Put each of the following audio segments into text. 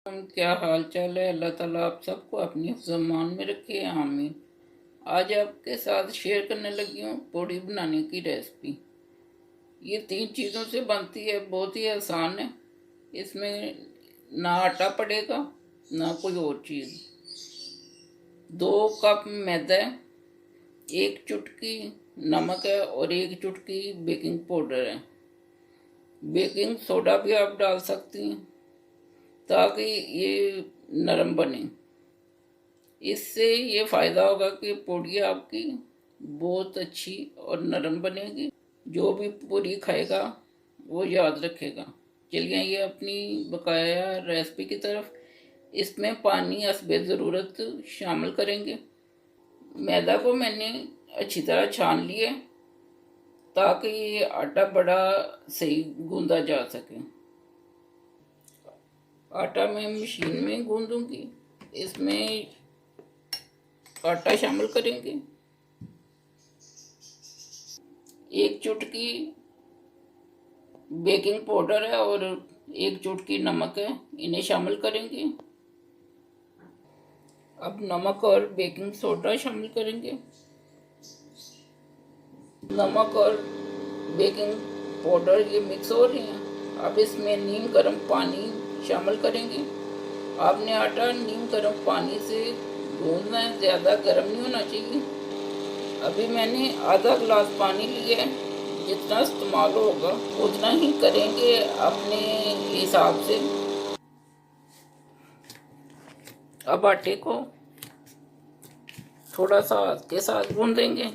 क्या हाल चाल है। अल्लाह ताला आप सबको अपनी ज़मान में रखे, आमीन। आज आपके साथ शेयर करने लगी हूँ पूड़ी बनाने की रेसिपी। ये 3 चीज़ों से बनती है, बहुत ही आसान है। इसमें ना आटा पड़ेगा ना कोई और चीज़। 2 कप मैदा है, 1 चुटकी नमक है और 1 चुटकी बेकिंग पाउडर है। बेकिंग सोडा भी आप डाल सकती हैं ताकि ये नरम बने। इससे ये फ़ायदा होगा कि पूड़ी आपकी बहुत अच्छी और नरम बनेगी। जो भी पूड़ी खाएगा वो याद रखेगा। चलिए ये अपनी बकाया रेसिपी की तरफ। इसमें पानी हस्बे ज़रूरत शामिल करेंगे। मैदा को मैंने अच्छी तरह छान लिया ताकि ये आटा बड़ा सही गूंदा जा सके। आटा मैं मशीन में गूंदूंगी। इसमें आटा शामिल करेंगे, 1 चुटकी बेकिंग पाउडर है और 1 चुटकी नमक है, इन्हें शामिल करेंगे। अब नमक और बेकिंग सोडा शामिल करेंगे। नमक और बेकिंग पाउडर ये मिक्स हो रहे हैं। अब इसमें नीम गर्म पानी शामिल करेंगे। आपने आटा नीम गर्म पानी से गूंदना है, ज़्यादा गर्म नहीं होना चाहिए। अभी मैंने आधा गिलास पानी लिया है। जितना इस्तेमाल होगा उतना ही करेंगे अपने हिसाब से। अब आटे को थोड़ा सा हाथ के साथ गूंदेंगे।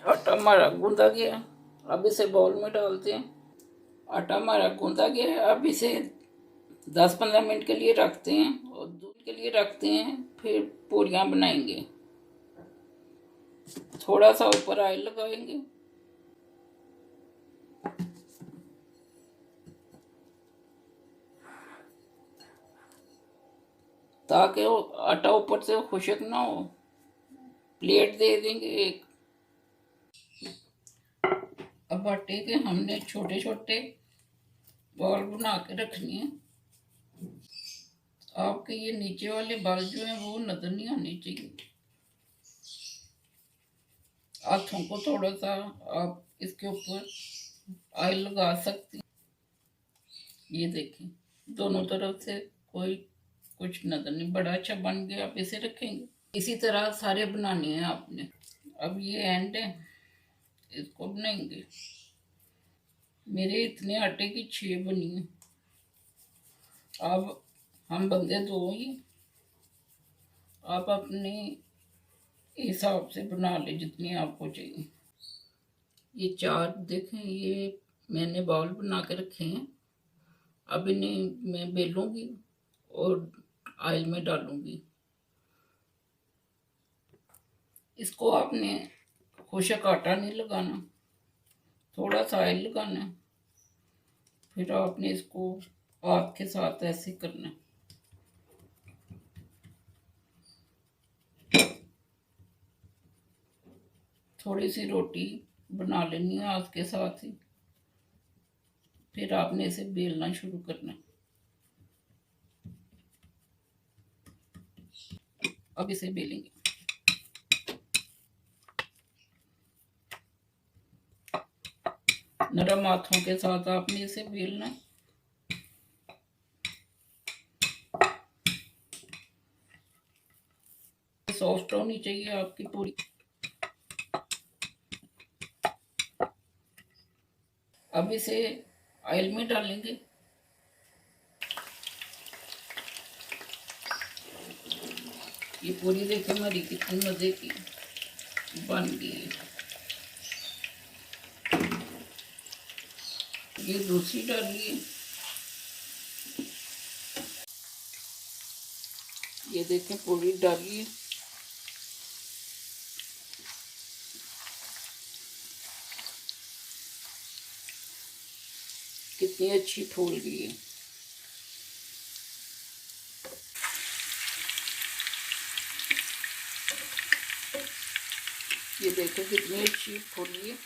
आटा हमारा गूंदा गया है, अब इसे बाउल में डालते हैं। आटा हमारा गूंदा गया है, अब इसे 10-15 मिनट के लिए रखते हैं और दूध के लिए रखते हैं। फिर पूड़ियाँ बनाएंगे। थोड़ा सा ऊपर ऑयल लगाएंगे। ताकि वो आटा ऊपर से खुशक ना हो। प्लेट दे देंगे एक। अब आटे के हमने छोटे छोटे बॉल बना के रखनी है। आपके ये नीचे वाले बॉल जो हैं वो नजर नहीं आने चाहिए। हाथों को थोड़ा सा आप इसके ऊपर ऑयल लगा सकती हैं। ये देखें, दोनों तरफ से कोई कुछ नजर नहीं। बड़ा अच्छा बन गया। आप इसे रखेंगे। इसी तरह सारे बनाने हैं आपने। अब ये एंड है, इसको बनाएंगे। मेरे इतने आटे की 6 बनी है। अब हम बंदे 2 ही, आप अपने हिसाब से बना ले जितनी आपको चाहिए। ये 4 देखें, ये मैंने बाउल बना के रखे हैं। अब इन्हें मैं बेलूंगी और ऑयल में डालूंगी। इसको आपने खुशक आटा नहीं लगाना, थोड़ा सा ऑयल लगाना है। फिर आपने इसको हाथ के साथ ऐसे करना है। थोड़ी सी रोटी बना लेनी है हाथ के साथ ही। फिर आपने इसे बेलना शुरू करना है। अब इसे बेलेंगे। नरम हाथों के साथ आपने इसे बेलना है। सॉफ्ट होनी चाहिए आपकी पूरी। अब इसे ऑयल में डालेंगे। ये पूरी देखें हमारी कितनी मज़े की बन गई। ये दूसरी डालिए। ये देखें पूरी डालिए। कितनी अच्छी फूल गई है। ये देखें कितनी अच्छी फूली है।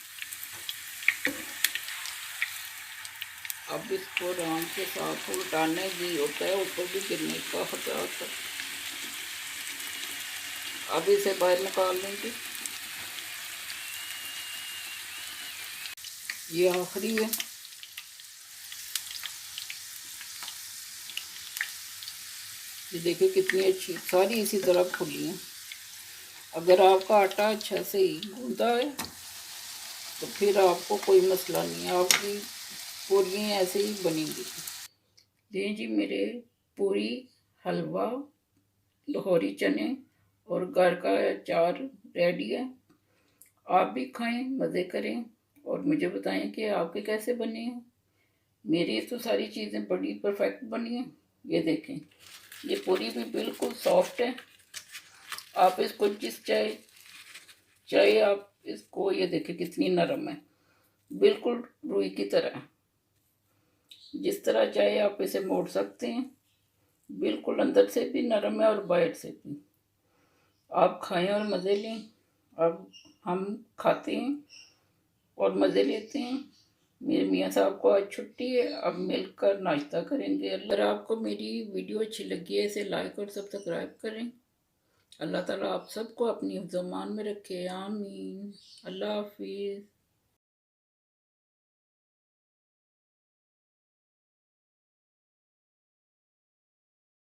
अब इसको आराम के साथ उल्टाने भी होता है, ऊपर भी गिरने का खतरा होता है। अब इसे बाहर निकाल लेंगे। ये आखिरी है। ये देखिए कितनी अच्छी, सारी इसी तरह खुली हैं। अगर आपका आटा अच्छा से ही गूंदा है तो फिर आपको कोई मसला नहीं है, आपकी पूरियाँ ऐसे ही बनेंगी। दें जी मेरे पूरी, हलवा, लाहौरी चने और घर का अचार रेडी है। आप भी खाएं, मज़े करें और मुझे बताएं कि आपके कैसे बने हैं। मेरी तो सारी चीज़ें बड़ी परफेक्ट बनी हैं। ये देखें, ये पूरी भी बिल्कुल सॉफ्ट है। आप इसको जिस चाहे चाहे आप इसको, ये देखें कितनी नरम है, बिल्कुल रुई की तरह। जिस तरह चाहे आप इसे मोड़ सकते हैं, बिल्कुल अंदर से भी नरम है और बाहर से भी। आप खाएं और मज़े लें। अब हम खाते हैं और मज़े लेते हैं। मेरे मियाँ साहब को आज छुट्टी है, अब मिलकर नाश्ता करेंगे। अगर आपको मेरी वीडियो अच्छी लगी है, इसे लाइक और सब्सक्राइब करें। अल्लाह ताला आप सबको अपनी ज़मान में रखे, आमीन। अल्लाह हाफिज़।